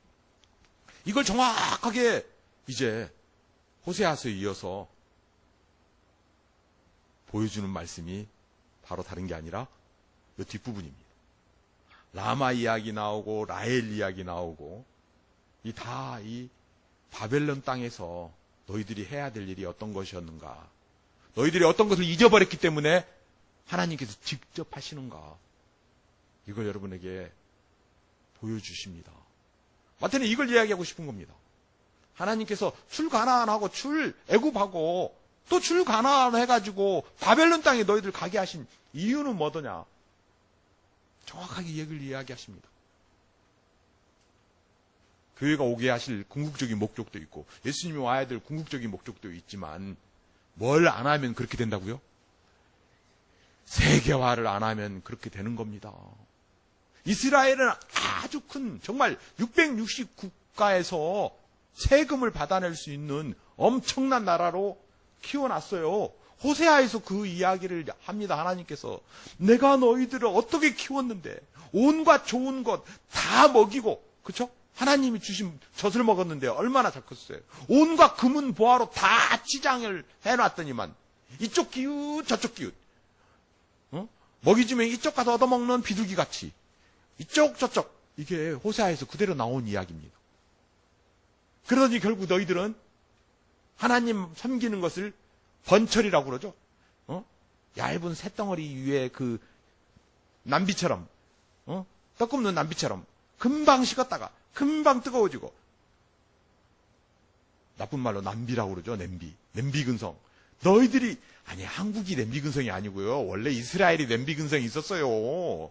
이걸 정확하게 이제 호세아서에 이어서 보여주는 말씀이 바로 다른 게 아니라 이 뒷부분입니다. 라마 이야기 나오고 라헬 이야기 나오고 이 바벨론 땅에서 너희들이 해야 될 일이 어떤 것이었는가, 너희들이 어떤 것을 잊어버렸기 때문에 하나님께서 직접 하시는가, 이걸 여러분에게 보여주십니다. 마태는 이걸 이야기하고 싶은 겁니다. 하나님께서 출가나안하고 출애굽하고 또 출가나안 해가지고 바벨론 땅에 너희들 가게 하신 이유는 뭐더냐, 정확하게 얘기를 이야기하십니다. 교회가 오게 하실 궁극적인 목적도 있고 예수님이 와야 될 궁극적인 목적도 있지만 뭘 안 하면 그렇게 된다고요? 세계화를 안 하면 그렇게 되는 겁니다. 이스라엘은 아주 큰, 정말 660국가에서 세금을 받아낼 수 있는 엄청난 나라로 키워놨어요. 호세아에서 그 이야기를 합니다. 하나님께서 내가 너희들을 어떻게 키웠는데 온갖 좋은 것 다 먹이고, 그렇죠? 하나님이 주신 젖을 먹었는데 얼마나 잘 컸어요. 온갖 금은 보화로 다 치장을 해놨더니만 이쪽 기웃 저쪽 기웃, 먹이 주면 이쪽 가서 얻어먹는 비둘기 같이 이쪽 저쪽, 이게 호세아에서 그대로 나온 이야기입니다. 그러더니 결국 너희들은 하나님 섬기는 것을 번철이라고 그러죠. 얇은 쇳덩어리 위에 그 남비처럼, 떡 굽는 남비처럼 금방 식었다가 금방 뜨거워지고, 나쁜 말로 남비라고 그러죠. 냄비 근성. 너희들이, 아니 한국이 냄비 근성이 아니고요, 원래 이스라엘이 냄비 근성이 있었어요.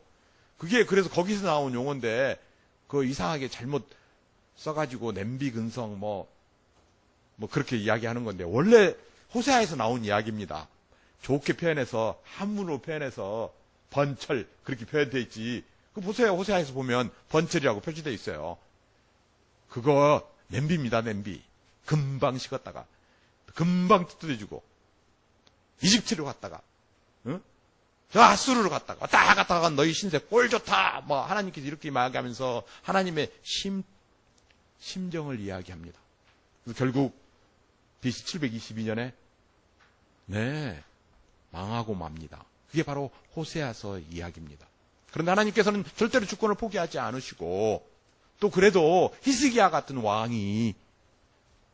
그게 그래서 거기서 나온 용어인데 그거 이상하게 잘못 써가지고 냄비 근성 뭐 그렇게 이야기하는 건데 원래 호세아에서 나온 이야기입니다. 좋게 표현해서, 한문으로 표현해서 번철 그렇게 표현되어 있지. 그 보세요. 호세아에서 보면 번철이라고 표시되어 있어요. 그거 냄비입니다. 냄비. 금방 식었다가 금방 뜨뜻해지고, 이집트로 갔다가 저 아수르로 갔다가 왔다 갔다가 너희 신세 꼴 좋다 하나님께서 이렇게 이야기하면서 하나님의 심정을 이야기합니다. 그래서 결국 BC 722년에 망하고 맙니다. 그게 바로 호세아서 이야기입니다. 그런데 하나님께서는 절대로 주권을 포기하지 않으시고, 또 그래도 히스기야 같은 왕이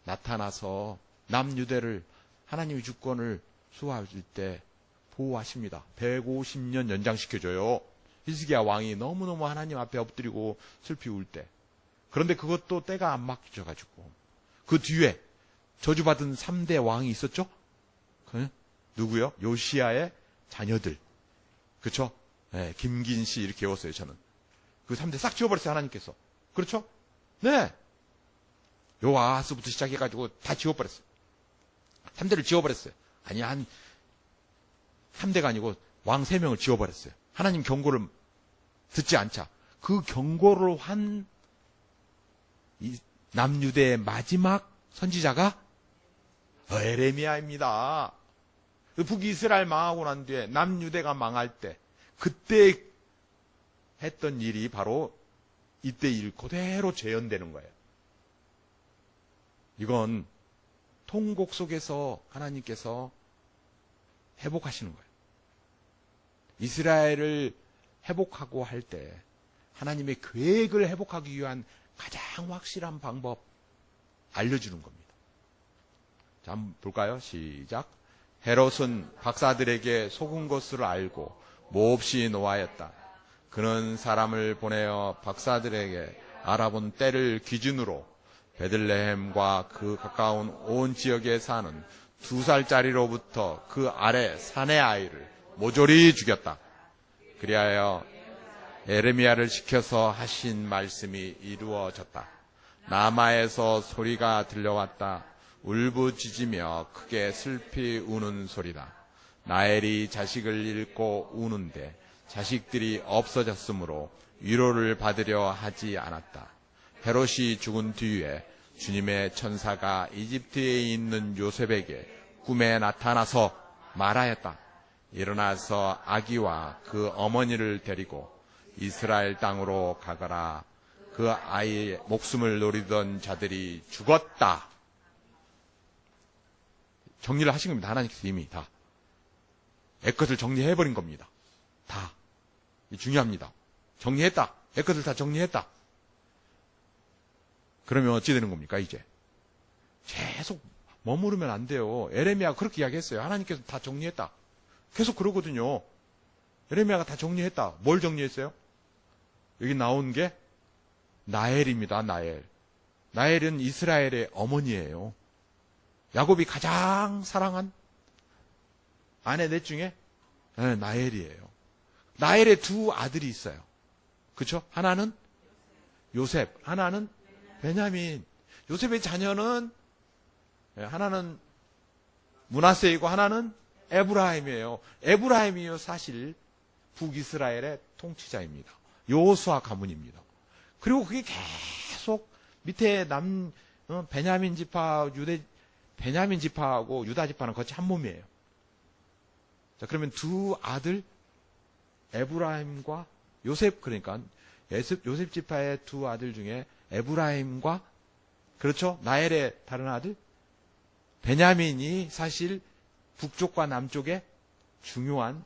나타나서 남유대를 하나님의 주권을 수호하실 때 보호하십니다. 150년 연장시켜줘요. 히스기야 왕이 너무너무 하나님 앞에 엎드리고 슬피 울 때. 그런데 그것도 때가 안 맞춰가지고 그 뒤에 저주받은 3대 왕이 있었죠? 누구요? 요시야의 자녀들. 그렇죠? 네, 김긴씨 이렇게 외웠어요, 저는. 그 3대 싹 지워버렸어요, 하나님께서. 그렇죠? 네. 요아하스부터 시작해가지고 다 지워버렸어요. 3대를 지워버렸어요. 아니, 한 3대가 아니고 왕 3명을 지워버렸어요. 하나님 경고를 듣지 않자. 그 경고를 한 이 남유대의 마지막 선지자가 에레미야입니다. 북이스라엘 망하고 난 뒤에 남유대가 망할 때 그때 했던 일이 바로 이때 일 그대로 재현되는 거예요. 이건 통곡 속에서 하나님께서 회복하시는 거예요. 이스라엘을 회복하고 할 때 하나님의 계획을 회복하기 위한 가장 확실한 방법 알려주는 겁니다. 자, 한번 볼까요? 시작. 헤롯은 박사들에게 속은 것을 알고 몹시 노하였다. 그는 사람을 보내어 박사들에게 알아본 때를 기준으로 베들레헴과 그 가까운 온 지역에 사는 2살짜리로부터 그 아래 사내 아이를 모조리 죽였다. 그리하여 에레미야를 시켜서 하신 말씀이 이루어졌다. 라마에서 소리가 들려왔다. 울부짖으며 크게 슬피 우는 소리다. 라헬이 자식을 잃고 우는데 자식들이 없어졌으므로 위로를 받으려 하지 않았다. 헤롯이 죽은 뒤에 주님의 천사가 이집트에 있는 요셉에게 꿈에 나타나서 말하였다. 일어나서 아기와 그 어머니를 데리고 이스라엘 땅으로 가거라. 그 아이의 목숨을 노리던 자들이 죽었다. 정리를 하신 겁니다. 하나님께서 이미 다. 애것을 정리해버린 겁니다. 다. 중요합니다. 정리했다. 애것을 다 정리했다. 그러면 어찌 되는 겁니까, 이제? 계속 머무르면 안 돼요. 에레미야가 그렇게 이야기했어요. 하나님께서 다 정리했다. 계속 그러거든요. 에레미야가 다 정리했다. 뭘 정리했어요? 여기 나온 게 나엘입니다. 나엘. 나엘은 이스라엘의 어머니예요. 야곱이 가장 사랑한 아내 넷 중에 나엘이에요. 나엘의 두 아들이 있어요. 그렇죠? 하나는 요셉, 하나는 베냐민. 요셉의 자녀는 하나는 므낫세이고 하나는 에브라임이에요. 에브라임이요 사실 북이스라엘의 통치자입니다. 여호수아 가문입니다. 그리고 그게 계속 밑에 베냐민 지파, 베냐민 지파하고 유다 지파는 거의 한 몸이에요. 자, 그러면 두 아들 에브라임과 요셉, 그러니까 요셉 지파의 두 아들 중에 에브라임과 그렇죠? 나엘의 다른 아들 베냐민이 사실 북쪽과 남쪽에 중요한,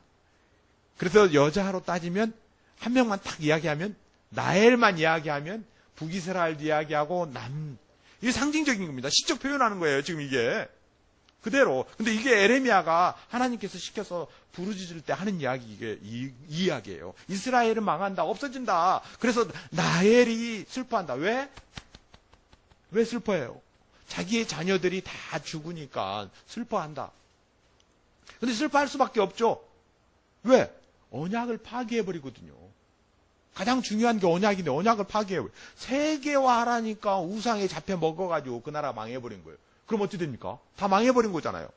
그래서 여자로 따지면 한 명만 딱 이야기하면 나엘만 이야기하면 북이스라엘도 이야기하고 이게 상징적인 겁니다. 시적 표현하는 거예요. 지금 이게 그대로. 근데 이게 에레미야가 하나님께서 시켜서 부르짖을 때 하는 이야기, 이게 이 이야기예요. 이스라엘은 망한다, 없어진다. 그래서 나엘이 슬퍼한다. 왜 슬퍼해요? 자기의 자녀들이 다 죽으니까 슬퍼한다. 근데 슬퍼할 수밖에 없죠. 왜? 언약을 파괴해버리거든요. 가장 중요한 게 언약인데 언약을 파괴해버려요. 세계화하라니까 우상에 잡혀 먹어가지고 그 나라 망해버린 거예요. 그럼 어찌 됩니까? 다 망해버린 거잖아요.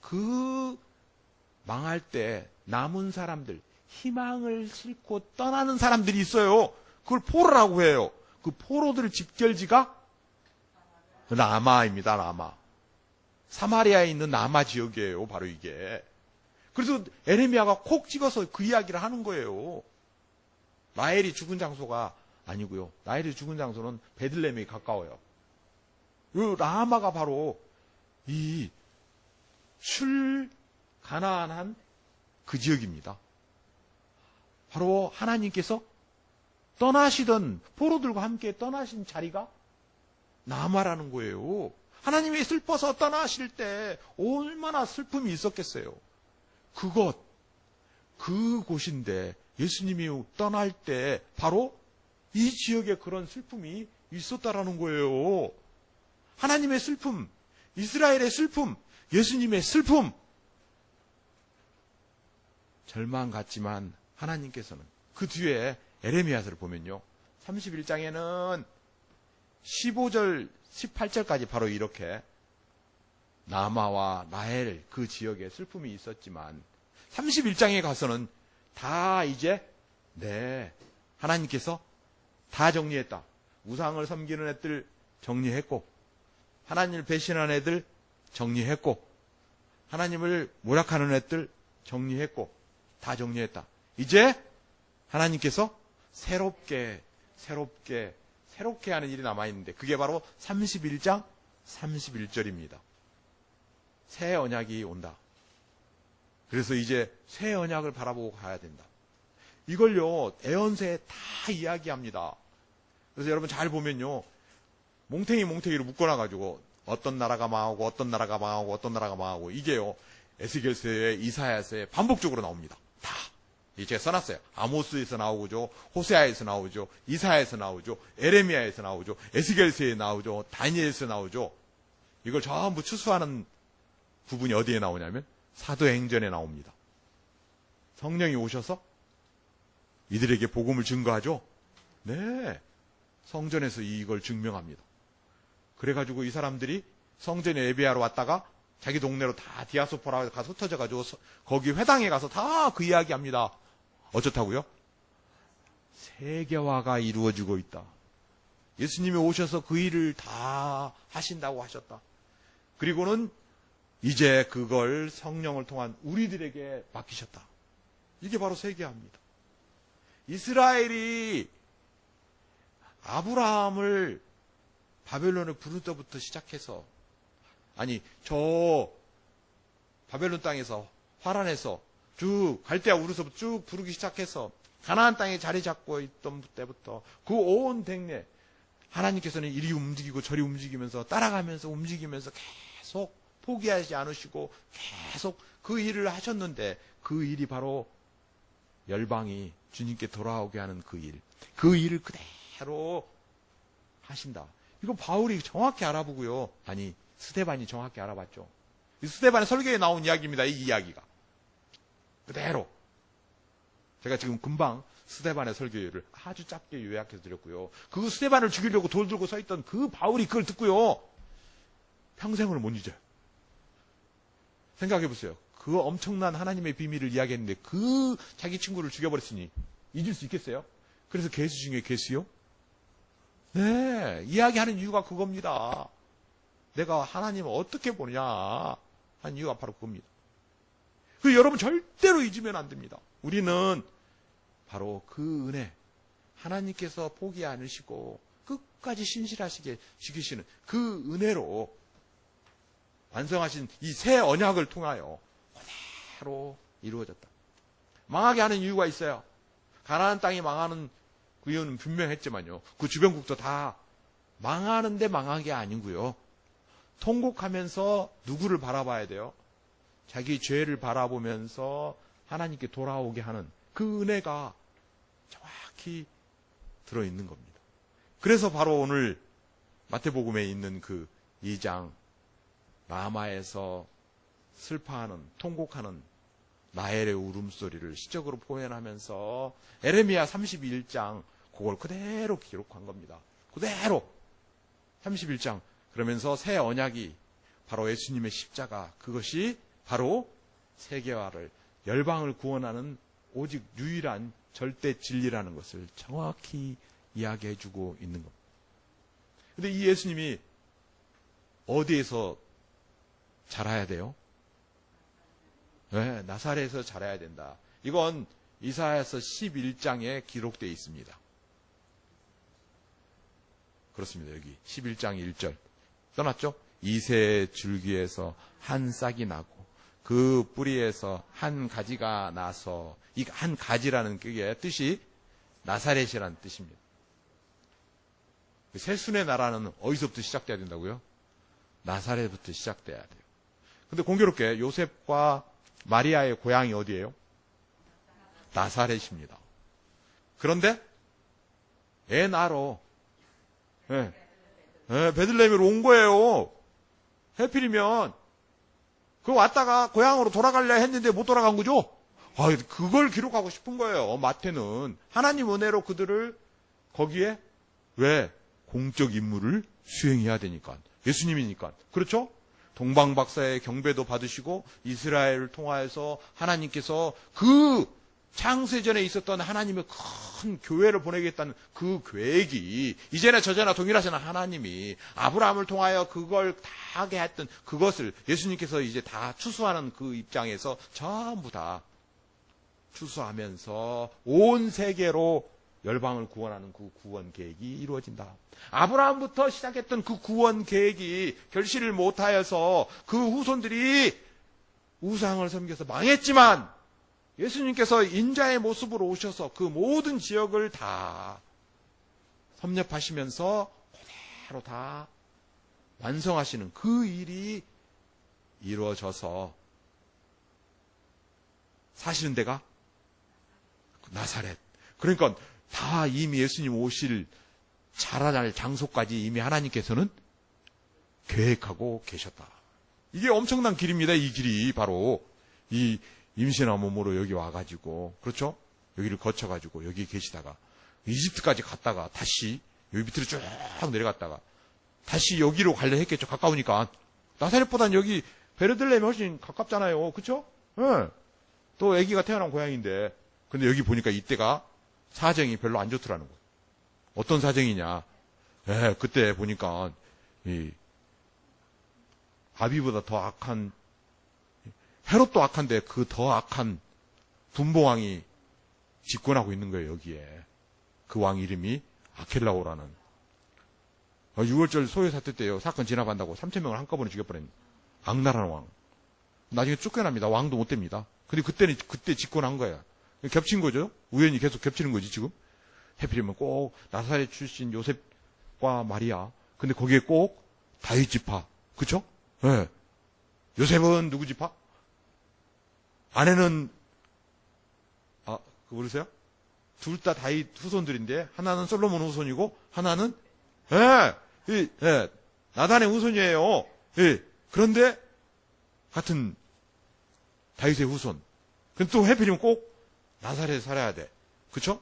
그 망할 때 남은 사람들, 희망을 싣고 떠나는 사람들이 있어요. 그걸 포로라고 해요. 그 포로들 집결지가 라마입니다. 라마. 사마리아에 있는 라마 지역이에요. 바로 이게. 그래서 에레미야가 콕 집어서 그 이야기를 하는 거예요. 나엘이 죽은 장소가 아니고요. 나엘이 죽은 장소는 베들레헴에 가까워요. 이 라마가 바로 이 가나안한 그 지역입니다. 바로 하나님께서 떠나시던 포로들과 함께 떠나신 자리가 라마라는 거예요. 하나님이 슬퍼서 떠나실 때 얼마나 슬픔이 있었겠어요. 그곳인데 예수님이 떠날 때 바로 이 지역에 그런 슬픔이 있었다라는 거예요. 하나님의 슬픔, 이스라엘의 슬픔, 예수님의 슬픔. 절망 같지만 하나님께서는 그 뒤에 에레미야서를 보면요. 31장에는 15절, 18절까지 바로 이렇게 나마와 나엘 그 지역에 슬픔이 있었지만 31장에 가서는 다 이제 하나님께서 다 정리했다. 우상을 섬기는 애들 정리했고 하나님을 배신한 애들 정리했고 하나님을 모략하는 애들 정리했고 다 정리했다. 이제 하나님께서 새롭게 하는 일이 남아있는데 그게 바로 31장 31절입니다. 새 언약이 온다. 그래서 이제 새 언약을 바라보고 가야 된다. 이걸요 애언서에 다 이야기합니다. 그래서 여러분 잘 보면요 몽탱이로 묶어놔가지고 어떤 나라가 망하고 어떤 나라가 망하고 어떤 나라가 망하고 이게요 에스겔서에 이사야서에 반복적으로 나옵니다. 다 제가 써놨어요. 아모스에서 나오죠, 호세아에서 나오죠, 이사야에서 나오죠, 에레미야에서 나오죠, 에스겔서에 나오죠, 다니엘에서 나오죠. 이걸 전부 추수하는 부분이 어디에 나오냐면 사도행전에 나옵니다. 성령이 오셔서 이들에게 복음을 증거하죠. 네, 성전에서 이걸 증명합니다. 그래가지고 이 사람들이 성전에 예배하러 왔다가 자기 동네로 다 디아스포라 가서 흩어져가지고 거기 회당에 가서 다 그 이야기합니다. 어쩌다고요? 세계화가 이루어지고 있다. 예수님이 오셔서 그 일을 다 하신다고 하셨다. 그리고는 이제 그걸 성령을 통한 우리들에게 맡기셨다. 이게 바로 세계화입니다. 이스라엘이 아브라함을 바벨론에 부를 때부터 시작해서, 아니 저 바벨론 땅에서 화란에서 쭉 갈대아 우르서부터 쭉 부르기 시작해서 가나안 땅에 자리 잡고 있던 때부터 그 온 백내 하나님께서는 이리 움직이고 저리 움직이면서 따라가면서 움직이면서 계속 포기하지 않으시고 계속 그 일을 하셨는데, 그 일이 바로 열방이 주님께 돌아오게 하는 그 일, 그 일을 그대로 하신다. 이거 바울이 정확히 알아보고요. 아니, 스데반이 정확히 알아봤죠. 스데반의 설교에 나온 이야기입니다. 이 이야기가 그대로. 제가 지금 금방 스데반의 설교를 아주 짧게 요약해서 드렸고요. 그 스데반을 죽이려고 돌 들고 서 있던 그 바울이 그걸 듣고요, 평생을 못 잊어요. 생각해 보세요. 그 엄청난 하나님의 비밀을 이야기했는데 그 자기 친구를 죽여버렸으니 잊을 수 있겠어요? 그래서 개수 중에 개수요? 네, 이야기하는 이유가 그겁니다. 내가 하나님을 어떻게 보냐 하는 이유가 바로 그겁니다. 그 여러분 절대로 잊으면 안 됩니다. 우리는 바로 그 은혜, 하나님께서 포기 않으시고 끝까지 신실하시게 지키시는 그 은혜로 완성하신 이 새 언약을 통하여 그대로 이루어졌다. 망하게 하는 이유가 있어요. 가나안 땅이 망하는 그 이유는 분명했지만요, 그 주변국도 다 망하는데 망한 게 아니고요, 통곡하면서 누구를 바라봐야 돼요? 자기 죄를 바라보면서 하나님께 돌아오게 하는 그 은혜가 정확히 들어있는 겁니다. 그래서 바로 오늘 마태복음에 있는 그 2장 라마에서 슬퍼하는, 통곡하는 라헬의 울음소리를 시적으로 표현하면서 에레미야 31장 그걸 그대로 기록한 겁니다. 그대로 31장. 그러면서 새 언약이 바로 예수님의 십자가, 그것이 바로 세계화를, 열방을 구원하는 오직 유일한 절대 진리라는 것을 정확히 이야기해주고 있는 겁니다. 그런데 이 예수님이 어디에서 자라야 돼요? 네, 나사렛에서 자라야 된다. 이건 이사야서 11장에 기록되어 있습니다. 그렇습니다. 여기 11장 1절 써놨죠? 이새 줄기에서 한 싹이 나고 그 뿌리에서 한 가지가 나서, 이 한 가지라는 게 뜻이 나사렛이라는 뜻입니다. 새순의 나라는 어디서부터 시작돼야 된다고요? 나사렛부터 시작돼야 돼요. 근데 공교롭게 요셉과 마리아의 고향이 어디예요? 나사렛입니다. 그런데 애 낳으러 베들레헴으로 온 거예요. 해필이면 그 왔다가 고향으로 돌아가려 했는데 못 돌아간 거죠? 그걸 기록하고 싶은 거예요. 마태는 하나님 은혜로 그들을 거기에, 왜? 공적 임무를 수행해야 되니까. 예수님이니까. 그렇죠? 동방박사의 경배도 받으시고 이스라엘을 통하여서 하나님께서 그 창세전에 있었던 하나님의 큰 교회를 보내겠다는 그 계획이 이제나 저제나 동일하시는 하나님이 아브라함을 통하여 그걸 다 하게 했던 그것을 예수님께서 이제 다 추수하는 그 입장에서 전부 다 추수하면서 온 세계로 열방을 구원하는 그 구원 계획이 이루어진다. 아브라함부터 시작했던 그 구원 계획이 결실을 못하여서 그 후손들이 우상을 섬겨서 망했지만 예수님께서 인자의 모습으로 오셔서 그 모든 지역을 다 섭렵하시면서 그대로 다 완성하시는 그 일이 이루어져서 사시는 데가 나사렛. 그러니까 다 이미 예수님 오실 자라날 장소까지 이미 하나님께서는 계획하고 계셨다. 이게 엄청난 길입니다. 이 길이 바로 이 임신한 몸으로 여기 와가지고, 그렇죠? 여기를 거쳐가지고 여기 계시다가 이집트까지 갔다가 다시 여기 밑으로 쭉 내려갔다가 다시 여기로 가려 했겠죠. 가까우니까. 나사렛보다는 여기 베르들레헴이 훨씬 가깝잖아요. 그렇죠? 네. 또 아기가 태어난 고향인데, 근데 여기 보니까 이때가 사정이 별로 안 좋더라는 거예요. 어떤 사정이냐? 그때 보니까 이 아비보다 더 악한, 헤롯도 악한데 그 더 악한 분봉왕이 집권하고 있는 거예요. 여기에 그 왕 이름이 아켈라오라는 6월절 소요 사태 때요. 사건 진압한다고 3,000명을 한꺼번에 죽여버린 악나라는 왕. 나중에 쫓겨납니다. 왕도 못 됩니다. 근데 그때 집권한 거야. 겹친 거죠. 우연히 계속 겹치는 거지 지금. 해필이면 꼭 나사렛 출신 요셉과 마리아. 근데 거기에 꼭 다윗 지파. 그쵸? 예. 네. 요셉은 누구 지파? 아내는 모르세요? 둘 다 다윗 후손들인데 하나는 솔로몬 후손이고 하나는 나단의 후손이에요. 예. 그런데 같은 다윗의 후손. 근데 또 해필이면 꼭 나사렛에 살아야 돼. 그쵸?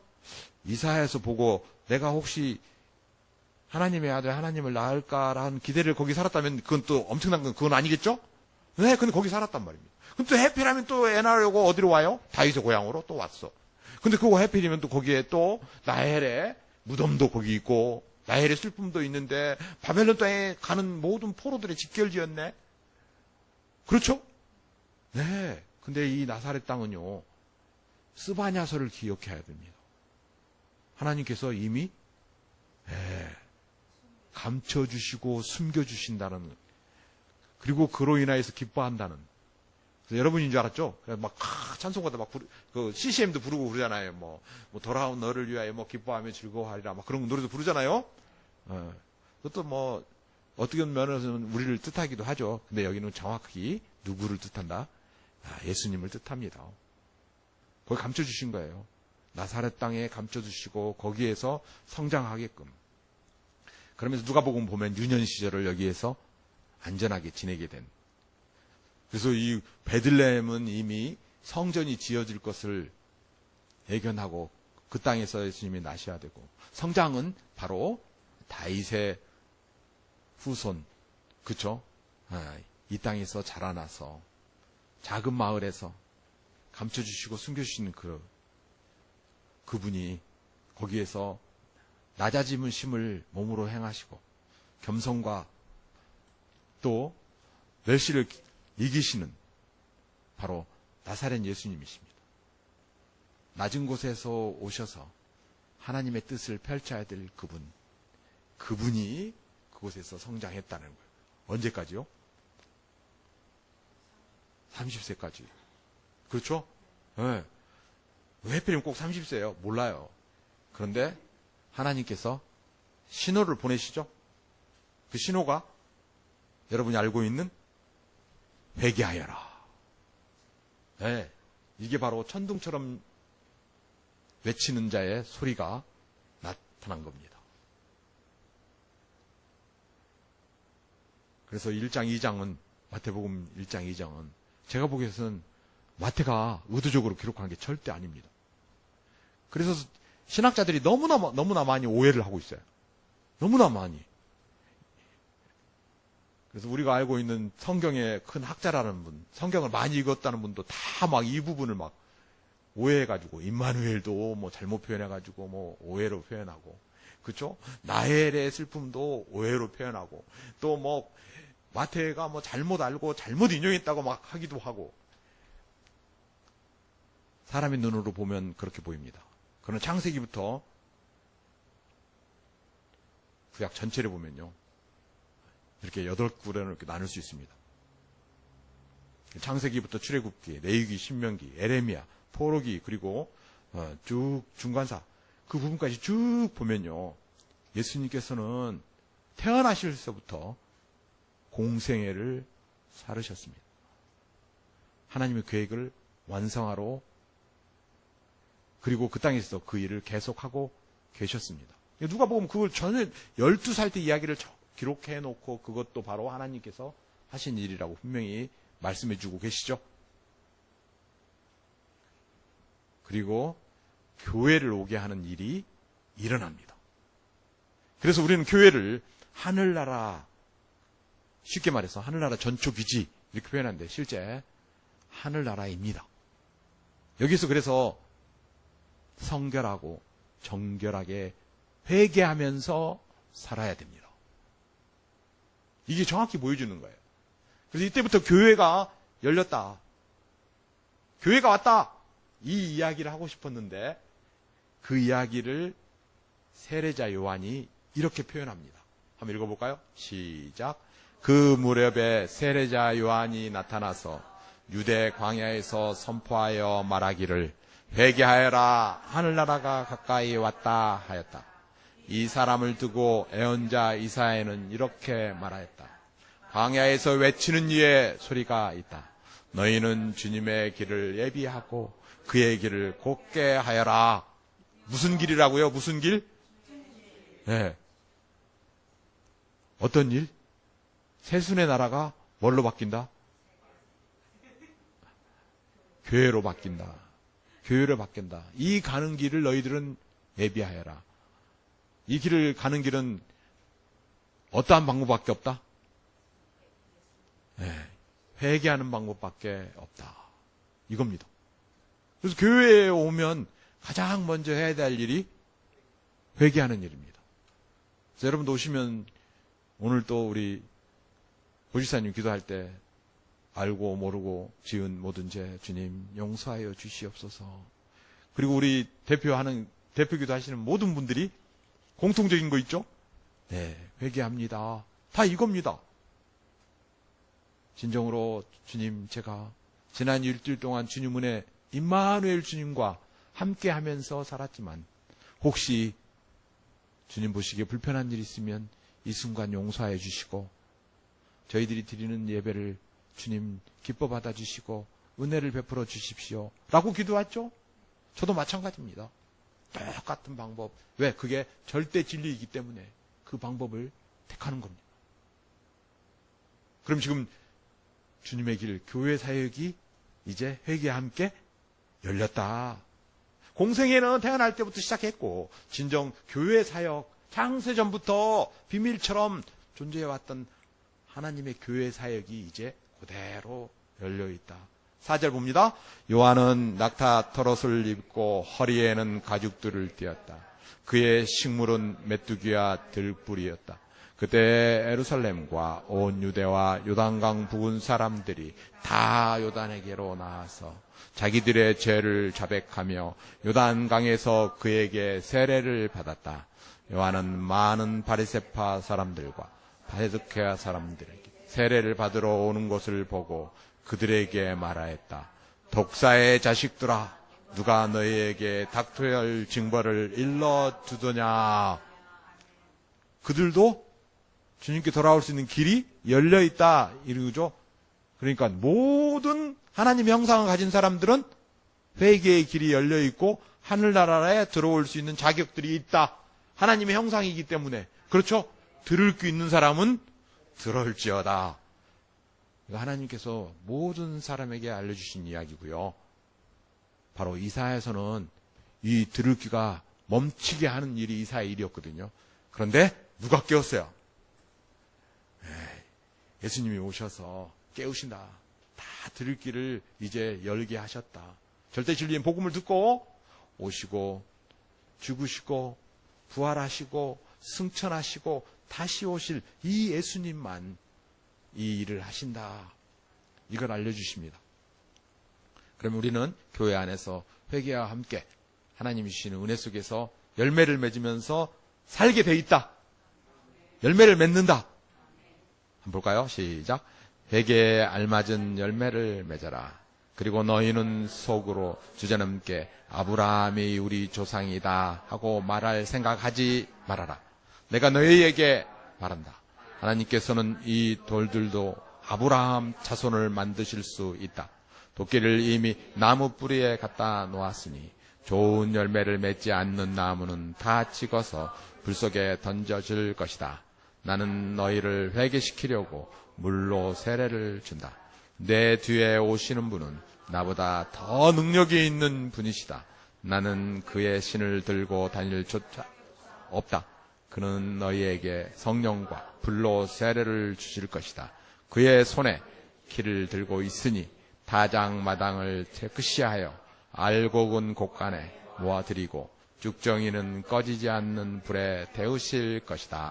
이사야에서 보고 내가 혹시 하나님의 아들 하나님을 낳을까라는 기대를 거기 살았다면 그건 또 엄청난 건 그건 아니겠죠? 네, 근데 거기 살았단 말입니다. 그럼 또 해필하면 또 애 낳으려고 어디로 와요? 다윗의 고향으로 또 왔어. 근데 그거 해필이면 또 거기에 또 나헬의 무덤도 거기 있고 나헬의 슬픔도 있는데 바벨론 땅에 가는 모든 포로들의 집결지였네. 그렇죠? 네. 근데 이 나사렛 땅은요. 스바냐서를 기억해야 됩니다. 하나님께서 이미 감춰주시고 숨겨주신다는, 그리고 그로 인하여서 기뻐한다는. 그래서 여러분인 줄 알았죠? 막 찬송가도 막 CCM도 부르고 그러잖아요. 뭐 돌아온 너를 위하여 뭐 기뻐하며 즐거워하리라 막 그런 노래도 부르잖아요. 그것도 뭐 어떻게 면에서는 우리를 뜻하기도 하죠. 근데 여기는 정확히 누구를 뜻한다? 예수님을 뜻합니다. 거기 감춰주신 거예요. 나사렛 땅에 감춰주시고 거기에서 성장하게끔. 그러면서 누가복음 보면 유년 시절을 여기에서 안전하게 지내게 된. 그래서 이 베들레헴은 이미 성전이 지어질 것을 예견하고 그 땅에서 예수님이 나셔야 되고, 성장은 바로 다윗의 후손, 그쵸? 이 땅에서 자라나서 작은 마을에서 감춰주시고 숨겨주시는 그분이 거기에서 낮아짐을 심을 몸으로 행하시고 겸손과 또 멸시를 이기시는 바로 나사렛 예수님이십니다. 낮은 곳에서 오셔서 하나님의 뜻을 펼쳐야 될 그분이 그곳에서 성장했다는 거예요. 언제까지요? 30세까지. 그렇죠? 네. 왜 하필이면 꼭 30세예요? 몰라요. 그런데 하나님께서 신호를 보내시죠? 그 신호가 여러분이 알고 있는 회개하여라. 네. 이게 바로 천둥처럼 외치는 자의 소리가 나타난 겁니다. 그래서 1장, 2장은, 마태복음 1장, 2장은 제가 보기에는 마태가 의도적으로 기록한 게 절대 아닙니다. 그래서 신학자들이 너무나 많이 오해를 하고 있어요. 너무나 많이. 그래서 우리가 알고 있는 성경의 큰 학자라는 분, 성경을 많이 읽었다는 분도 다 막 이 부분을 막 오해해가지고, 임마누엘도 뭐 잘못 표현해가지고 뭐 오해로 표현하고, 그쵸? 나헬의 슬픔도 오해로 표현하고, 또 뭐 마태가 뭐 잘못 알고 잘못 인용했다고 막 하기도 하고. 사람의 눈으로 보면 그렇게 보입니다. 그러나 창세기부터 구약 전체를 보면요, 이렇게 8구련을 이렇게 나눌 수 있습니다. 창세기부터 출애굽기, 레위기, 신명기, 에레미야, 포로기, 그리고 쭉 중간사 그 부분까지 쭉 보면요, 예수님께서는 태어나실서부터 공생애를 살으셨습니다. 하나님의 계획을 완성하러, 그리고 그 땅에서 그 일을 계속하고 계셨습니다. 누가 보면 그걸 전혀 12살 때 이야기를 기록해 놓고 그것도 바로 하나님께서 하신 일이라고 분명히 말씀해 주고 계시죠. 그리고 교회를 오게 하는 일이 일어납니다. 그래서 우리는 교회를 하늘나라, 쉽게 말해서 하늘나라 전초기지 이렇게 표현하는데 실제 하늘나라입니다. 여기서 그래서 성결하고 정결하게 회개하면서 살아야 됩니다. 이게 정확히 보여주는 거예요. 그래서 이때부터 교회가 열렸다, 교회가 왔다, 이 이야기를 하고 싶었는데 그 이야기를 세례자 요한이 이렇게 표현합니다. 한번 읽어볼까요? 시작. 그 무렵에 세례자 요한이 나타나서 유대 광야에서 선포하여 말하기를 회개하여라, 하늘나라가 가까이 왔다 하였다. 이 사람을 두고 예언자 이사야는 이렇게 말하였다. 광야에서 외치는 이의 소리가 있다. 너희는 주님의 길을 예비하고 그의 길을 곧게 하여라. 무슨 길이라고요? 무슨 길? 네. 어떤 일? 세순의 나라가 뭘로 바뀐다? 교회로 바뀐다. 교회로 바뀐다. 이 가는 길을 너희들은 예비하여라. 이 길을 가는 길은 어떠한 방법밖에 없다? 네. 회개하는 방법밖에 없다. 이겁니다. 그래서 교회에 오면 가장 먼저 해야 될 일이 회개하는 일입니다. 그래서 여러분도 오시면 오늘 또 우리 보지사님 기도할 때 알고 모르고 지은 모든 죄 주님 용서하여 주시옵소서. 그리고 우리 대표 기도하시는 모든 분들이 공통적인 거 있죠? 네, 회개합니다. 다 이겁니다. 진정으로 주님, 제가 지난 일주일 동안 주님 은혜 임마누엘 주님과 함께 하면서 살았지만 혹시 주님 보시기에 불편한 일 있으면 이 순간 용서해 주시고 저희들이 드리는 예배를 주님 기뻐 받아주시고 은혜를 베풀어 주십시오 라고 기도했죠. 저도 마찬가지입니다. 똑같은 방법. 왜? 그게 절대 진리이기 때문에 그 방법을 택하는 겁니다. 그럼 지금 주님의 길, 교회 사역이 이제 회개와 함께 열렸다. 공생애는 태어날 때부터 시작했고 진정 교회 사역, 창세전부터 비밀처럼 존재해왔던 하나님의 교회 사역이 이제 그대로 열려있다. 4절 봅니다. 요한은 낙타 털옷을 입고 허리에는 가죽들을 띠었다. 그의 식물은 메뚜기와 들뿌리였다. 그때 예루살렘과 온 유대와 요단강 부근 사람들이 다 요단에게로 나와서 자기들의 죄를 자백하며 요단강에서 그에게 세례를 받았다. 요한은 많은 바리새파 사람들과 바세두케아 사람들에게 세례를 받으러 오는 것을 보고 그들에게 말하였다. 독사의 자식들아, 누가 너희에게 닥쳐야 할 징벌을 일러주더냐. 그들도 주님께 돌아올 수 있는 길이 열려있다 이러죠. 그러니까 모든 하나님의 형상을 가진 사람들은 회개의 길이 열려있고 하늘나라에 들어올 수 있는 자격들이 있다. 하나님의 형상이기 때문에. 그렇죠? 들을 귀 있는 사람은 들을지어다. 하나님께서 모든 사람에게 알려주신 이야기고요. 바로 이사야에서는 이 들을 귀가 멈추게 하는 일이 이사야의 일이었거든요. 그런데 누가 깨웠어요? 예수님이 오셔서 깨우신다. 다 들을 귀를 이제 열게 하셨다. 절대 진리인 복음을 듣고 오시고 죽으시고 부활하시고 승천하시고 다시 오실 이 예수님만 이 일을 하신다. 이걸 알려주십니다. 그럼 우리는 교회 안에서 회개와 함께 하나님이 주시는 은혜 속에서 열매를 맺으면서 살게 돼 있다. 열매를 맺는다. 한번 볼까요? 시작. 회개에 알맞은 열매를 맺어라. 그리고 너희는 속으로 주저넘게 아브라함이 우리 조상이다 하고 말할 생각하지 말아라. 내가 너희에게 말한다. 하나님께서는 이 돌들도 아브라함 자손을 만드실 수 있다. 도끼를 이미 나무 뿌리에 갖다 놓았으니 좋은 열매를 맺지 않는 나무는 다 찍어서 불 속에 던져질 것이다. 나는 너희를 회개시키려고 물로 세례를 준다. 내 뒤에 오시는 분은 나보다 더 능력이 있는 분이시다. 나는 그의 신을 들고 다닐 조차 없다. 그는 너희에게 성령과 불로 세례를 주실 것이다. 그의 손에 키를 들고 있으니 다장마당을 깨끗이 하여 알곡은 곳간에 모아드리고 쭉정이는 꺼지지 않는 불에 데우실 것이다.